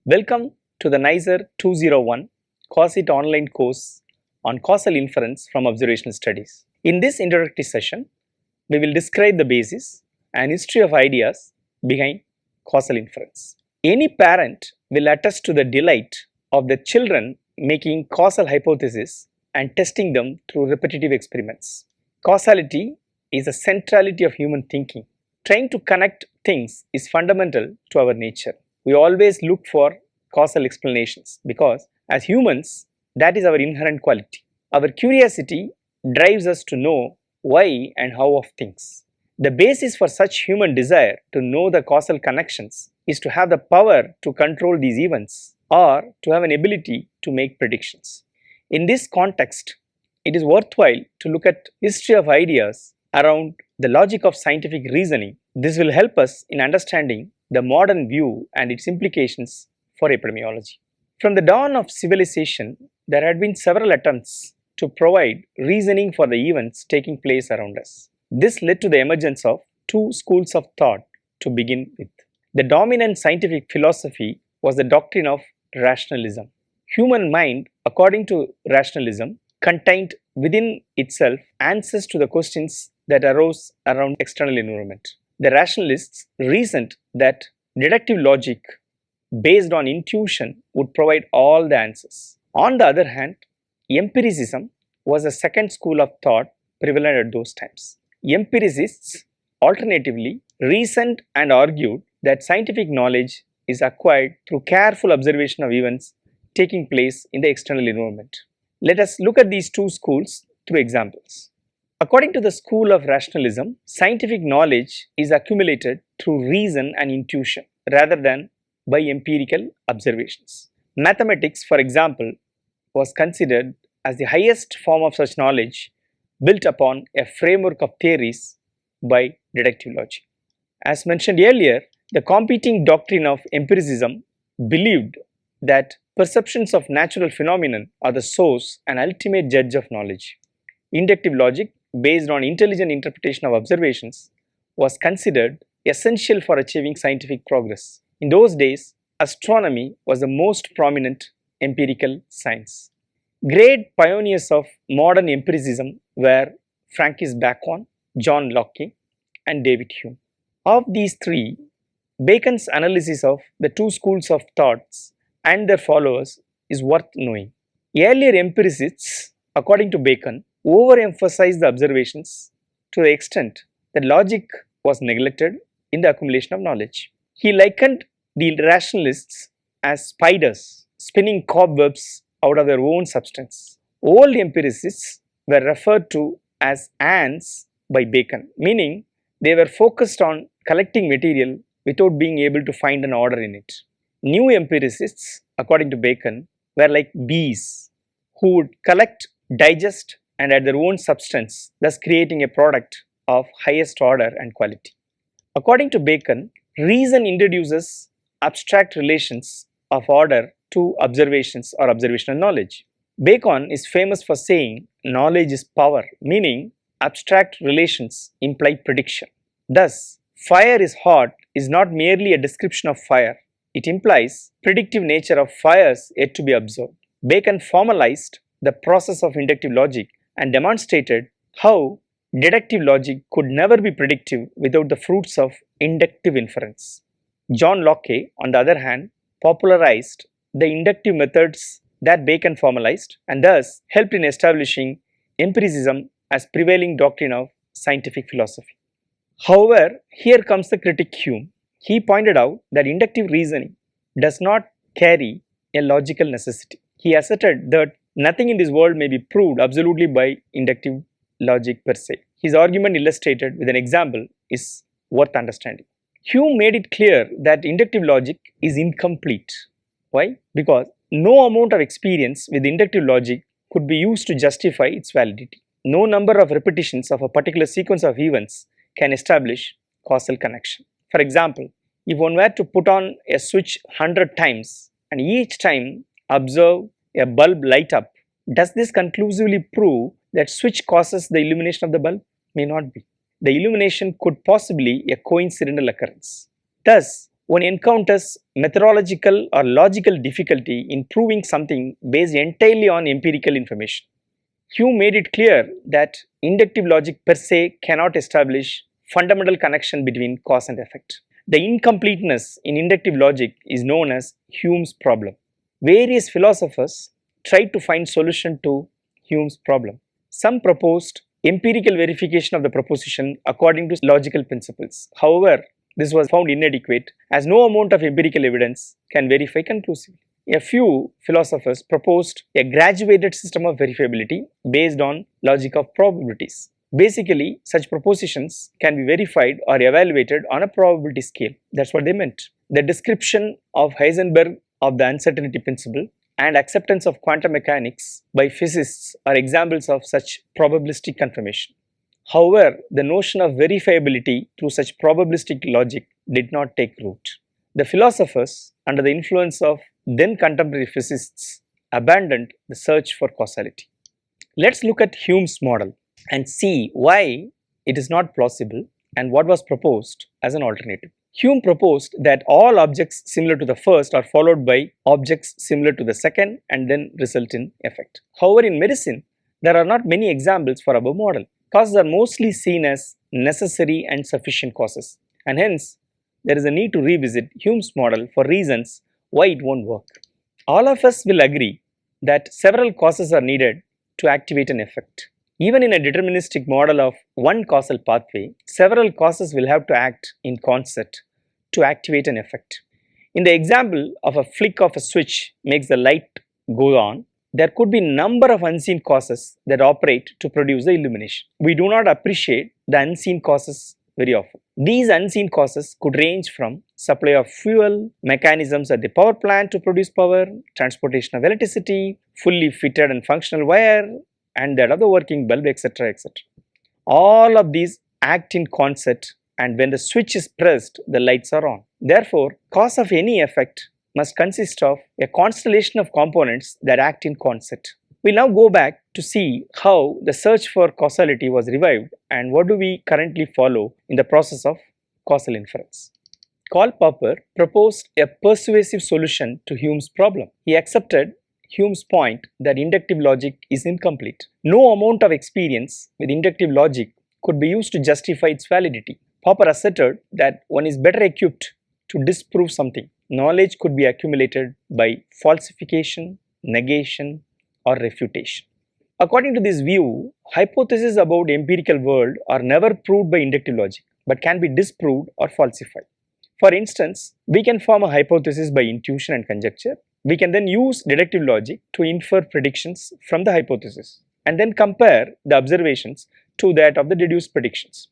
Welcome to the NICER 201 COSIT online course on causal inference from observational studies. In this introductory session, we will describe the basis and history of ideas behind causal inference. Any parent will attest to the delight of the children making causal hypotheses and testing them through repetitive experiments. Causality is a centrality of human thinking. Trying to connect things is fundamental to our nature. We always look for causal explanations because as humans, that is our inherent quality. Our curiosity drives us to know why and how of things. The basis for such human desire to know the causal connections is to have the power to control these events or to have an ability to make predictions. In this context, it is worthwhile to look at history of ideas around the logic of scientific reasoning. This will help us in understanding the modern view and its implications for epidemiology. From the dawn of civilization, there had been several attempts to provide reasoning for the events taking place around us. This led to the emergence of two schools of thought to begin with. The dominant scientific philosophy was the doctrine of rationalism. Human mind, according to rationalism, contained within itself answers to the questions that arose around external environment. The rationalists reasoned that deductive logic based on intuition would provide all the answers. On the other hand, empiricism was a second school of thought prevalent at those times. Empiricists alternatively reasoned and argued that scientific knowledge is acquired through careful observation of events taking place in the external environment. Let us look at these two schools through examples. According to the school of rationalism, scientific knowledge is accumulated through reason and intuition rather than by empirical observations. Mathematics, for example, was considered as the highest form of such knowledge built upon a framework of theories by deductive logic. As mentioned earlier, the competing doctrine of empiricism believed that perceptions of natural phenomena are the source and ultimate judge of knowledge. Inductive logic, based on intelligent interpretation of observations, was considered essential for achieving scientific progress. In those days, astronomy was the most prominent empirical science. Great pioneers of modern empiricism were Francis Bacon, John Locke, and David Hume. Of these three, Bacon's analysis of the two schools of thoughts and their followers is worth knowing. Earlier empiricists, according to Bacon, overemphasized the observations to the extent that logic was neglected in the accumulation of knowledge. He likened the rationalists as spiders spinning cobwebs out of their own substance. Old empiricists were referred to as ants by Bacon, meaning they were focused on collecting material without being able to find an order in it. New empiricists, according to Bacon, were like bees who would collect, digest, and add their own substance, thus creating a product of highest order and quality. According to Bacon, reason introduces abstract relations of order to observations or observational knowledge. Bacon is famous for saying knowledge is power, meaning abstract relations imply prediction. Thus, fire is hot is not merely a description of fire, it implies predictive nature of fires yet to be observed. Bacon formalized the process of inductive logic and demonstrated how deductive logic could never be predictive without the fruits of inductive inference. John Locke, on the other hand, popularized the inductive methods that Bacon formalized and thus helped in establishing empiricism as prevailing doctrine of scientific philosophy. However, here comes the critic Hume. He pointed out that inductive reasoning does not carry a logical necessity. He asserted that nothing in this world may be proved absolutely by inductive logic per se. His argument, illustrated with an example, is worth understanding. Hume made it clear that inductive logic is incomplete. Why? Because no amount of experience with inductive logic could be used to justify its validity. No number of repetitions of a particular sequence of events can establish causal connection. For example, if one were to put on a switch 100 times and each time observe a bulb light up, does this conclusively prove that switch causes the illumination of the bulb? May not be. The illumination could possibly be a coincidental occurrence. Thus, one encounters methodological or logical difficulty in proving something based entirely on empirical information. Hume made it clear that inductive logic per se cannot establish fundamental connection between cause and effect. The incompleteness in inductive logic is known as Hume's problem. Various philosophers tried to find solution to Hume's problem. Some proposed empirical verification of the proposition according to logical principles. However, this was found inadequate as no amount of empirical evidence can verify conclusively. A few philosophers proposed a graduated system of verifiability based on logic of probabilities. Basically, such propositions can be verified or evaluated on a probability scale. That's what they meant. The description of Heisenberg of the uncertainty principle and acceptance of quantum mechanics by physicists are examples of such probabilistic confirmation. However, the notion of verifiability through such probabilistic logic did not take root. The philosophers, under the influence of then contemporary physicists, abandoned the search for causality. Let's look at Hume's model and see why it is not plausible and what was proposed as an alternative. Hume proposed that all objects similar to the first are followed by objects similar to the second and then result in effect. However, in medicine, there are not many examples for above model. Causes are mostly seen as necessary and sufficient causes, and hence there is a need to revisit Hume's model for reasons why it won't work. All of us will agree that several causes are needed to activate an effect. Even in a deterministic model of one causal pathway, several causes will have to act in concert to activate an effect. In the example of a flick of a switch makes the light go on, there could be a number of unseen causes that operate to produce the illumination. We do not appreciate the unseen causes very often. These unseen causes could range from supply of fuel, mechanisms at the power plant to produce power, transportation of electricity, fully fitted and functional wire, and that of the working bulb, etc. etc. All of these act in concert, and when the switch is pressed, the lights are on. Therefore, cause of any effect must consist of a constellation of components that act in concert. We now go back to see how the search for causality was revived and what do we currently follow in the process of causal inference. Karl Popper proposed a persuasive solution to Hume's problem. He accepted Hume's point that inductive logic is incomplete. No amount of experience with inductive logic could be used to justify its validity. Popper asserted that one is better equipped to disprove something. Knowledge could be accumulated by falsification, negation, or refutation. According to this view, hypotheses about empirical world are never proved by inductive logic, but can be disproved or falsified. For instance, we can form a hypothesis by intuition and conjecture. We can then use deductive logic to infer predictions from the hypothesis and then compare the observations to that of the deduced predictions.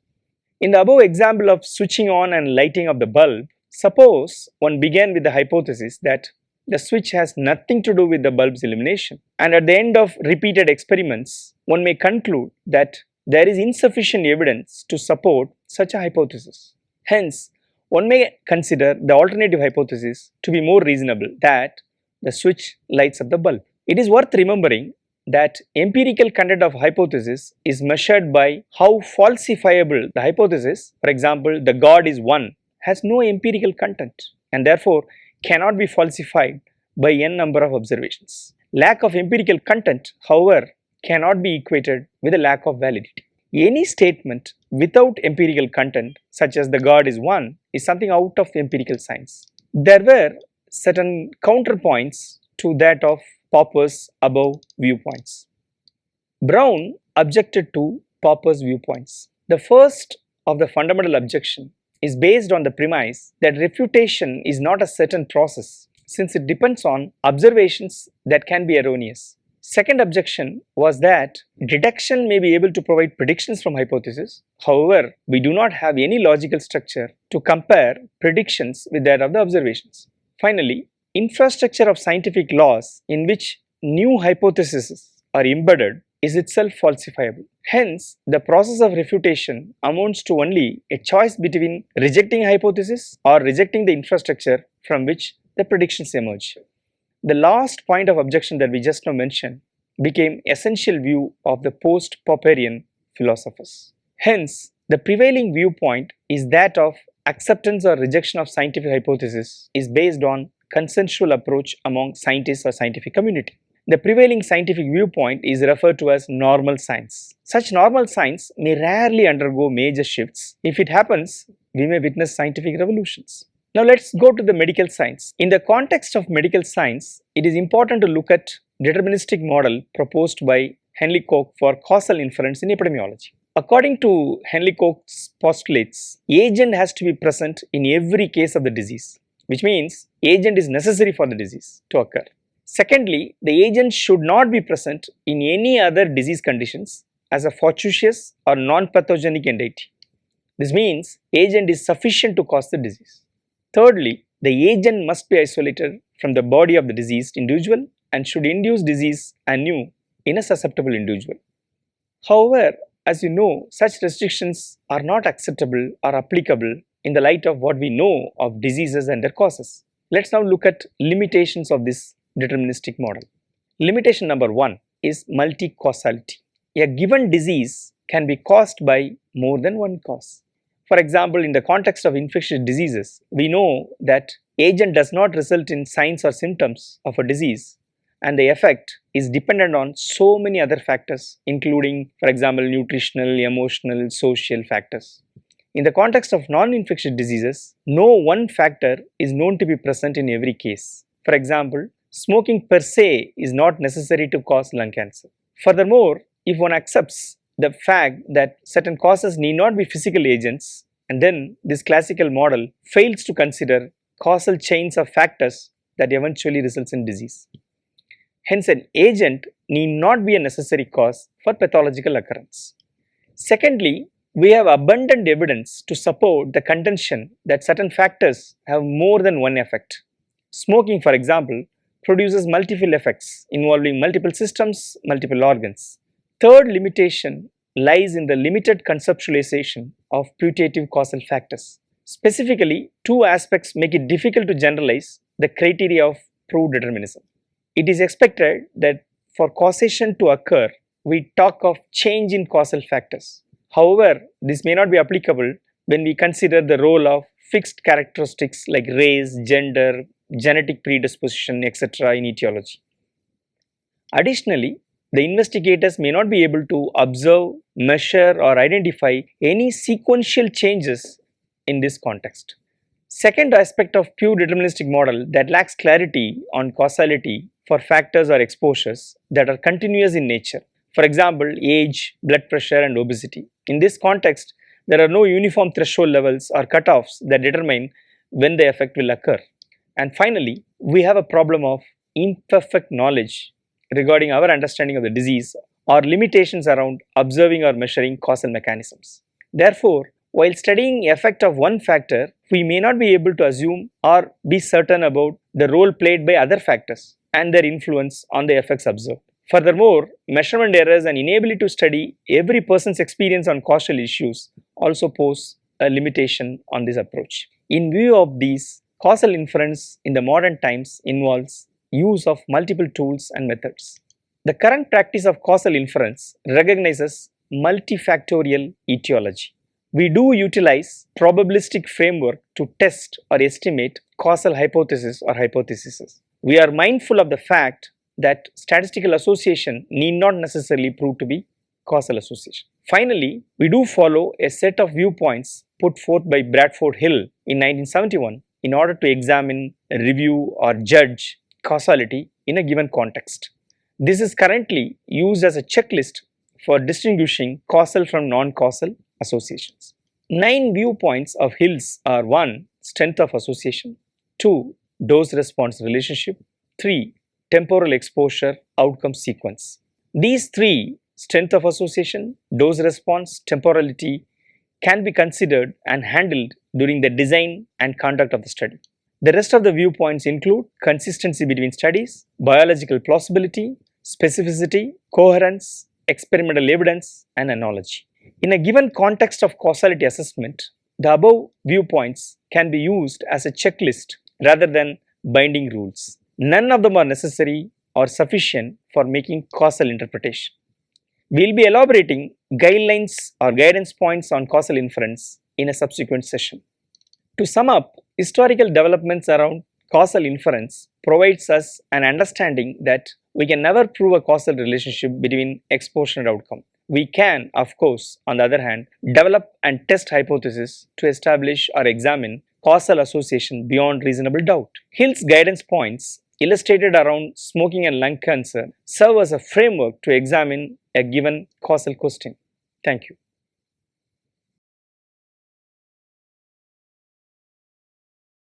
In the above example of switching on and lighting of the bulb, suppose one began with the hypothesis that the switch has nothing to do with the bulb's illumination, and at the end of repeated experiments, one may conclude that there is insufficient evidence to support such a hypothesis. Hence, one may consider the alternative hypothesis to be more reasonable, that the switch lights up the bulb. It is worth remembering that empirical content of hypothesis is measured by how falsifiable the hypothesis, for example, the God is one, has no empirical content and therefore cannot be falsified by n number of observations. Lack of empirical content, however, cannot be equated with a lack of validity. Any statement without empirical content, such as the God is one, is something out of empirical science. There were certain counterpoints to that of Popper's above viewpoints. Brown objected to Popper's viewpoints. The first of the fundamental objection is based on the premise that refutation is not a certain process, since it depends on observations that can be erroneous. Second objection was that deduction may be able to provide predictions from hypotheses. However, we do not have any logical structure to compare predictions with that of the observations. Finally, infrastructure of scientific laws in which new hypotheses are embedded is itself falsifiable. Hence, the process of refutation amounts to only a choice between rejecting a hypothesis or rejecting the infrastructure from which the predictions emerge. The last point of objection that we just now mentioned became essential view of the post-Popperian philosophers. Hence, the prevailing viewpoint is that of acceptance or rejection of scientific hypothesis is based on consensual approach among scientists or scientific community. The prevailing scientific viewpoint is referred to as normal science. Such normal science may rarely undergo major shifts. If it happens, we may witness scientific revolutions. Now let's go to the medical science. In the context of medical science, it is important to look at deterministic model proposed by Henry Koch for causal inference in epidemiology. According to Henry Koch's postulates, agent has to be present in every case of the disease, which means agent is necessary for the disease to occur. Secondly, the agent should not be present in any other disease conditions as a fortuitous or non-pathogenic entity. This means agent is sufficient to cause the disease. Thirdly, the agent must be isolated from the body of the diseased individual and should induce disease anew in a susceptible individual. However, as you know, such restrictions are not acceptable or applicable in the light of what we know of diseases and their causes. Let's now look at limitations of this deterministic model. Limitation number 1 is multi-causality. A given disease can be caused by more than one cause. For example, in the context of infectious diseases, we know that agent does not result in signs or symptoms of a disease, and the effect is dependent on so many other factors, including, for example, nutritional, emotional, social factors. In the context of non-infectious diseases, no one factor is known to be present in every case. For example, smoking per se is not necessary to cause lung cancer. Furthermore, if one accepts the fact that certain causes need not be physical agents, and then this classical model fails to consider causal chains of factors that eventually results in disease. Hence, an agent need not be a necessary cause for pathological occurrence. Secondly, we have abundant evidence to support the contention that certain factors have more than one effect. Smoking, for example, produces multiple effects involving multiple systems, multiple organs. Third limitation lies in the limited conceptualization of putative causal factors. Specifically, two aspects make it difficult to generalize the criteria of proved determinism. It is expected that for causation to occur, we talk of change in causal factors. However, this may not be applicable when we consider the role of fixed characteristics like race, gender, genetic predisposition, etc. in etiology. Additionally, the investigators may not be able to observe, measure, or identify any sequential changes in this context. Second aspect of pure deterministic model that lacks clarity on causality for factors or exposures that are continuous in nature. For example, age, blood pressure, and obesity. In this context, there are no uniform threshold levels or cutoffs that determine when the effect will occur. And finally, we have a problem of imperfect knowledge regarding our understanding of the disease or limitations around observing or measuring causal mechanisms. Therefore, while studying effect of one factor, we may not be able to assume or be certain about the role played by other factors and their influence on the effects observed. Furthermore, measurement errors and inability to study every person's experience on causal issues also pose a limitation on this approach. In view of these, causal inference in the modern times involves use of multiple tools and methods. The current practice of causal inference recognizes multifactorial etiology. We do utilize probabilistic framework to test or estimate causal hypothesis or hypotheses. We are mindful of the fact that statistical association need not necessarily prove to be causal association. Finally, we do follow a set of viewpoints put forth by Bradford Hill in 1971 in order to examine, review, or judge causality in a given context. This is currently used as a checklist for distinguishing causal from non-causal associations. 9 viewpoints of Hill's are 1. Strength of association, 2. Dose-response relationship, 3. Temporal exposure outcome sequence. These 3, strength of association, dose response, temporality, can be considered and handled during the design and conduct of the study. The rest of the viewpoints include consistency between studies, biological plausibility, specificity, coherence, experimental evidence, and analogy. In a given context of causality assessment, the above viewpoints can be used as a checklist rather than binding rules. None of them are necessary or sufficient for making causal interpretation. We will be elaborating guidelines or guidance points on causal inference in a subsequent session. To sum up, historical developments around causal inference provides us an understanding that we can never prove a causal relationship between exposure and outcome. We can, of course, on the other hand, develop and test hypotheses to establish or examine causal association beyond reasonable doubt. Hill's guidance points illustrated around smoking and lung cancer serve as a framework to examine a given causal question. Thank you.